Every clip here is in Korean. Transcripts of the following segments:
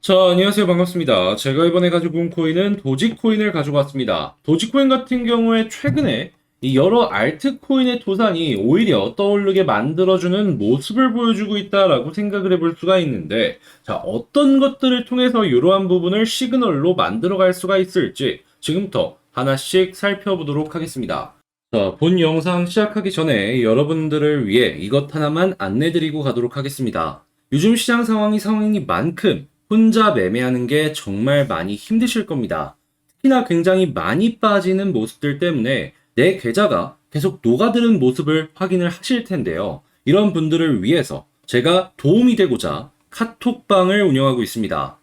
자, 안녕하세요. 반갑습니다. 제가 이번에 가지고 온 코인은 도지코인을 가지고 왔습니다. 도지코인 같은 경우에 최근에 이 여러 알트코인의 도산이 오히려 떠오르게 만들어주는 모습을 보여주고 있다라고 생각을 해볼 수가 있는데, 자, 어떤 것들을 통해서 이러한 부분을 시그널로 만들어갈 수가 있을지 지금부터 하나씩 살펴보도록 하겠습니다. 자, 본 영상 시작하기 전에 여러분들을 위해 이것 하나만 안내드리고 가도록 하겠습니다. 요즘 시장 상황이니만큼 혼자 매매하는 게 정말 많이 힘드실 겁니다. 특히나 굉장히 많이 빠지는 모습들 때문에 내 계좌가 계속 녹아드는 모습을 확인을 하실 텐데요. 이런 분들을 위해서 제가 도움이 되고자 카톡방을 운영하고 있습니다.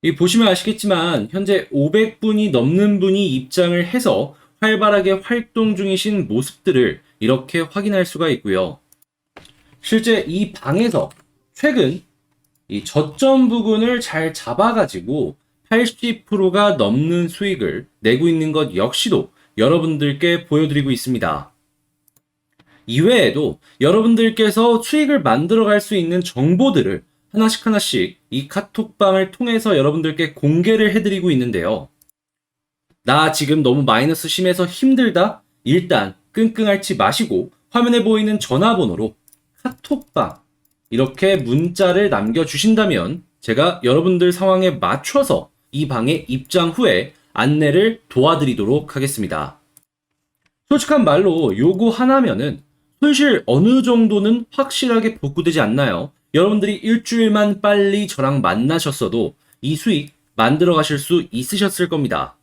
이 보시면 아시겠지만 현재 500분이 넘는 분이 입장을 해서 활발하게 활동 중이신 모습들을 이렇게 확인할 수가 있고요. 실제 이 방에서 최근 이 저점 부근을 잘 잡아가지고 80%가 넘는 수익을 내고 있는 것 역시도 여러분들께 보여드리고 있습니다. 이외에도 여러분들께서 수익을 만들어갈 수 있는 정보들을 하나씩 이 카톡방을 통해서 여러분들께 공개를 해드리고 있는데요. 나 지금 너무 마이너스 심해서 힘들다? 일단 끙끙 앓지 마시고 화면에 보이는 전화번호로 카톡방 이렇게 문자를 남겨주신다면 제가 여러분들 상황에 맞춰서 이 방에 입장 후에 안내를 도와드리도록 하겠습니다. 솔직한 말로 요거 하나면은 손실 어느 정도는 확실하게 복구되지 않나요? 여러분들이 일주일만 빨리 저랑 만나셨어도 이 수익 만들어 가실 수 있으셨을 겁니다.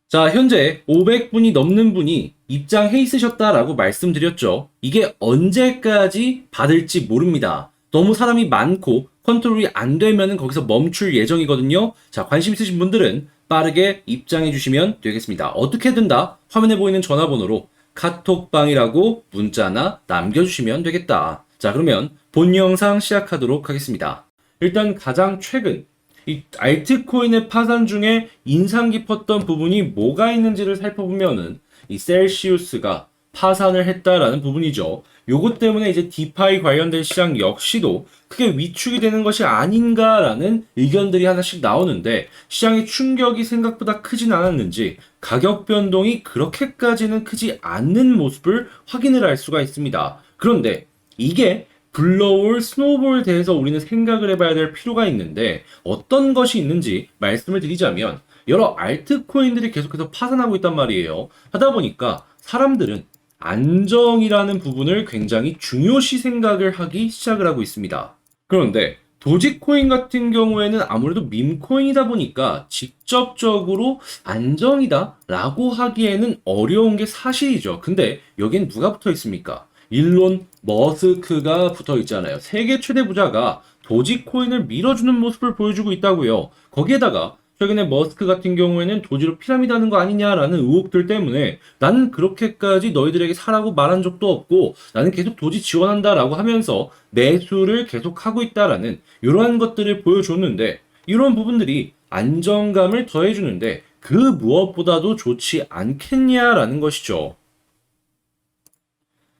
자, 현재 500분이 넘는 분이 입장해 있으셨다라고 말씀드렸죠. 이게 언제까지 받을지 모릅니다. 너무 사람이 많고 컨트롤이 안 되면 거기서 멈출 예정이거든요. 자, 관심 있으신 분들은 빠르게 입장해 주시면 되겠습니다. 어떻게든 다 화면에 보이는 전화번호로 카톡방이라고 문자나 남겨주시면 되겠다. 자, 그러면 본 영상 시작하도록 하겠습니다. 일단 가장 최근 이 알트코인의 파산 중에 인상 깊었던 부분이 뭐가 있는지를 살펴보면은 이 셀시우스가 파산을 했다라는 부분이죠. 요것 때문에 이제 디파이 관련된 시장 역시도 크게 위축이 되는 것이 아닌가라는 의견들이 하나씩 나오는데 시장의 충격이 생각보다 크진 않았는지 가격 변동이 그렇게까지는 크지 않는 모습을 확인을 할 수가 있습니다. 그런데 이게 불러올 스노우볼에 대해서 우리는 생각을 해봐야 될 필요가 있는데 어떤 것이 있는지 말씀을 드리자면 여러 알트코인들이 계속해서 파산하고 있단 말이에요. 하다 보니까 사람들은 안정이라는 부분을 굉장히 중요시 생각을 하기 시작을 하고 있습니다. 그런데 도지코인 같은 경우에는 아무래도 밈코인이다 보니까 직접적으로 안정이다 라고 하기에는 어려운 게 사실이죠. 근데 여긴 누가 붙어 있습니까? 일론 머스크가 붙어 있잖아요. 세계 최대 부자가 도지코인을 밀어주는 모습을 보여주고 있다고요. 거기에다가 최근에 머스크 같은 경우에는 도지로 피라미드 하는 거 아니냐라는 의혹들 때문에 나는 그렇게까지 너희들에게 사라고 말한 적도 없고 나는 계속 도지 지원한다라고 하면서 매수를 계속하고 있다라는 이러한 것들을 보여줬는데 이런 부분들이 안정감을 더해주는데 그 무엇보다도 좋지 않겠냐라는 것이죠.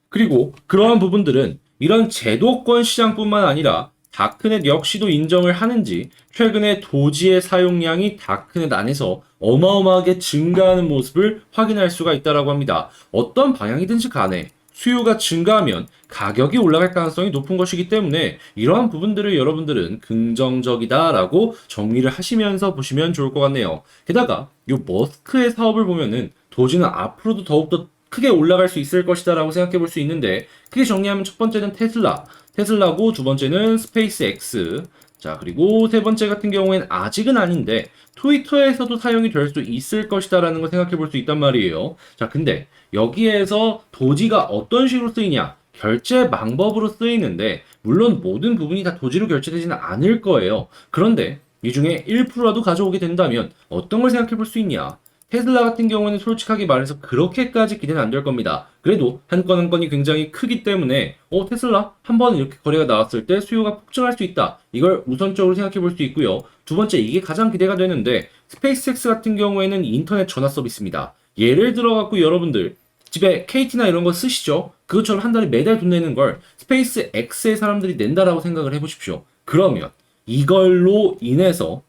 그리고 그러한 부분들은 이런 제도권 시장뿐만 아니라 다크넷 역시도 인정을 하는지 최근에 도지의 사용량이 다크넷 안에서 어마어마하게 증가하는 모습을 확인할 수가 있다고 합니다. 어떤 방향이든지 간에 수요가 증가하면 가격이 올라갈 가능성이 높은 것이기 때문에 이러한 부분들을 여러분들은 긍정적이다라고 정리를 하시면서 보시면 좋을 것 같네요. 게다가 이 머스크의 사업을 보면은 도지는 앞으로도 더욱더 크게 올라갈 수 있을 것이다라고 생각해 볼 수 있는데 크게 정리하면 첫 번째는 테슬라고 두 번째는 스페이스X, 자 그리고 세 번째 같은 경우에는 아직은 아닌데 트위터에서도 사용이 될 수 있을 것이다라는 걸 생각해 볼 수 있단 말이에요. 자 근데 여기에서 도지가 어떤 식으로 쓰이냐? 결제 방법으로 쓰이는데 물론 모든 부분이 다 도지로 결제되지는 않을 거예요. 그런데 이 중에 1%라도 가져오게 된다면 어떤 걸 생각해 볼 수 있냐? 테슬라 같은 경우는 솔직하게 말해서 그렇게까지 기대는 안 될 겁니다. 그래도 한 건 한 건이 굉장히 크기 때문에 테슬라 한 번 이렇게 거래가 나왔을 때 수요가 폭증할 수 있다. 이걸 우선적으로 생각해 볼 수 있고요. 두 번째 이게 가장 기대가 되는데 스페이스X 같은 경우에는 인터넷 전화 서비스입니다. 예를 들어 갖고 여러분들 집에 KT나 이런 거 쓰시죠? 그것처럼 한 달에 매달 돈 내는 걸 스페이스X의 사람들이 낸다라고 생각을 해보십시오. 그러면 이걸로 인해서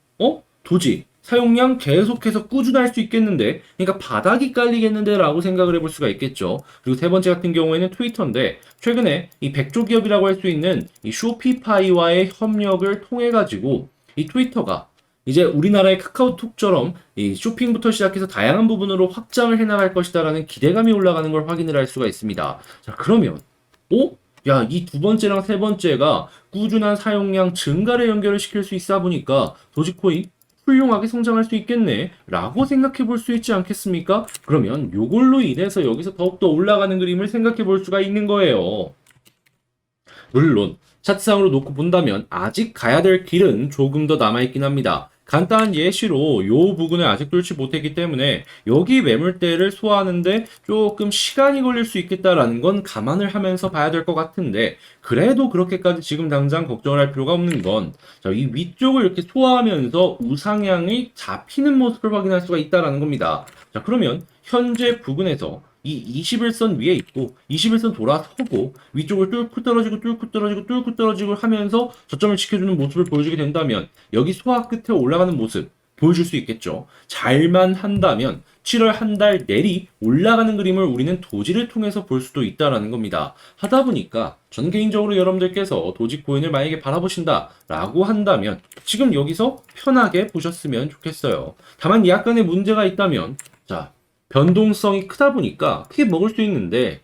도지 사용량 계속해서 꾸준할 수 있겠는데, 그러니까 바닥이 깔리겠는데 라고 생각을 해볼 수가 있겠죠. 그리고 세 번째 같은 경우에는 트위터인데, 최근에 이 백조 기업이라고 할 수 있는 이 쇼피파이와의 협력을 통해 가지고 이 트위터가 이제 우리나라의 카카오톡처럼 이 쇼핑부터 시작해서 다양한 부분으로 확장을 해나갈 것이다라는 기대감이 올라가는 걸 확인을 할 수가 있습니다. 자, 그러면 야, 이 두 번째랑 세 번째가 꾸준한 사용량 증가를 연결을 시킬 수 있어 보니까 도지코인 훌륭하게 성장할 수 있겠네 라고 생각해 볼 수 있지 않겠습니까? 그러면 요걸로 인해서 여기서 더욱더 올라가는 그림을 생각해 볼 수가 있는 거예요. 물론 차트상으로 놓고 본다면 아직 가야 될 길은 조금 더 남아있긴 합니다. 간단한 예시로 요 부분을 아직 뚫지 못했기 때문에 여기 매물대를 소화하는데 조금 시간이 걸릴 수 있겠다라는 건 감안을 하면서 봐야 될 것 같은데, 그래도 그렇게까지 지금 당장 걱정을 할 필요가 없는 건 이 위쪽을 이렇게 소화하면서 우상향이 잡히는 모습을 확인할 수가 있다라는 겁니다. 자, 그러면 현재 부근에서 이 21선 위에 있고 21선 돌아서고 위쪽을 뚫고 떨어지고 뚫고 떨어지고 뚫고 떨어지고 하면서 저점을 지켜주는 모습을 보여주게 된다면 여기 소화 끝에 올라가는 모습 보여줄 수 있겠죠. 잘만 한다면 7월 한 달 내리 올라가는 그림을 우리는 도지를 통해서 볼 수도 있다라는 겁니다. 하다 보니까 전 개인적으로 여러분들께서 도지코인을 만약에 바라보신다 라고 한다면 지금 여기서 편하게 보셨으면 좋겠어요. 다만 약간의 문제가 있다면, 자, 변동성이 크다 보니까 크게 먹을 수 있는데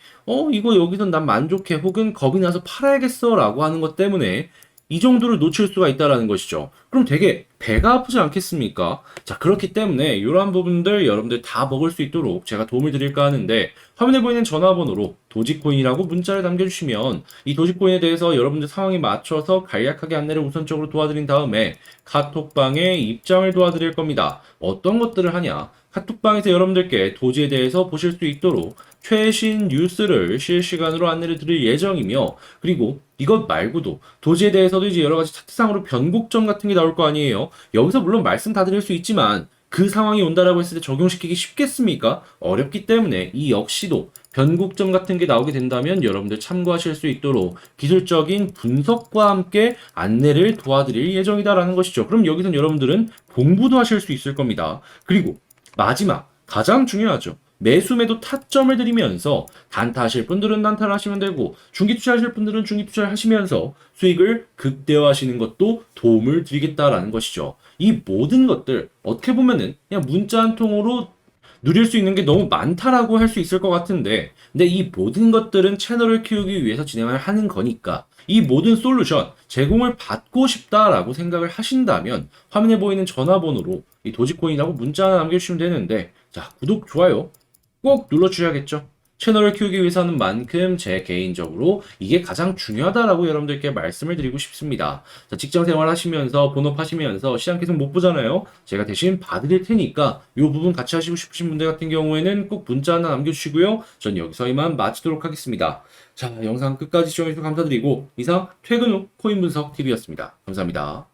이거 여기선 난 만족해 혹은 겁이 나서 팔아야겠어 라고 하는 것 때문에 이 정도를 놓칠 수가 있다라는 것이죠. 그럼 되게 배가 아프지 않겠습니까? 자, 그렇기 때문에 이러한 부분들 여러분들 다 먹을 수 있도록 제가 도움을 드릴까 하는데, 화면에 보이는 전화번호로 도지코인이라고 문자를 남겨주시면 이 도지코인에 대해서 여러분들 상황에 맞춰서 간략하게 안내를 우선적으로 도와드린 다음에 카톡방에 입장을 도와드릴 겁니다. 어떤 것들을 하냐? 카톡방에서 여러분들께 도지에 대해서 보실 수 있도록 최신 뉴스를 실시간으로 안내를 드릴 예정이며, 그리고 이것 말고도 도지에 대해서도 이제 여러 가지 차트상으로 변곡점 같은 게 나올 거 아니에요. 여기서 물론 말씀 다 드릴 수 있지만 그 상황이 온다라고 했을 때 적용시키기 쉽겠습니까? 어렵기 때문에 이 역시도 변곡점 같은 게 나오게 된다면 여러분들 참고하실 수 있도록 기술적인 분석과 함께 안내를 도와드릴 예정이다라는 것이죠. 그럼 여기서 여러분들은 공부도 하실 수 있을 겁니다. 그리고 마지막, 가장 중요하죠. 매수매도 타점을 들이면서 단타하실 분들은 단타를 하시면 되고 중기 투자하실 분들은 중기 투자를 하시면서 수익을 극대화하시는 것도 도움을 드리겠다라는 것이죠. 이 모든 것들 어떻게 보면은 그냥 문자 한 통으로 누릴 수 있는 게 너무 많다라고 할 수 있을 것 같은데, 근데 이 모든 것들은 채널을 키우기 위해서 진행을 하는 거니까 이 모든 솔루션 제공을 받고 싶다라고 생각을 하신다면 화면에 보이는 전화번호로 이 도지코인이라고 문자 하나 남겨주시면 되는데, 자, 구독, 좋아요 꼭 눌러주셔야겠죠. 채널을 키우기 위해서 하는 만큼 제 개인적으로 이게 가장 중요하다라고 여러분들께 말씀을 드리고 싶습니다. 자, 직장 생활 하시면서 본업하시면서 시장 계속 못 보잖아요. 제가 대신 봐드릴 테니까 이 부분 같이 하시고 싶으신 분들 같은 경우에는 꼭 문자 하나 남겨주시고요. 전 여기서 이만 마치도록 하겠습니다. 자, 영상 끝까지 시청해주셔서 감사드리고 이상 퇴근 후 코인 분석 TV였습니다. 감사합니다.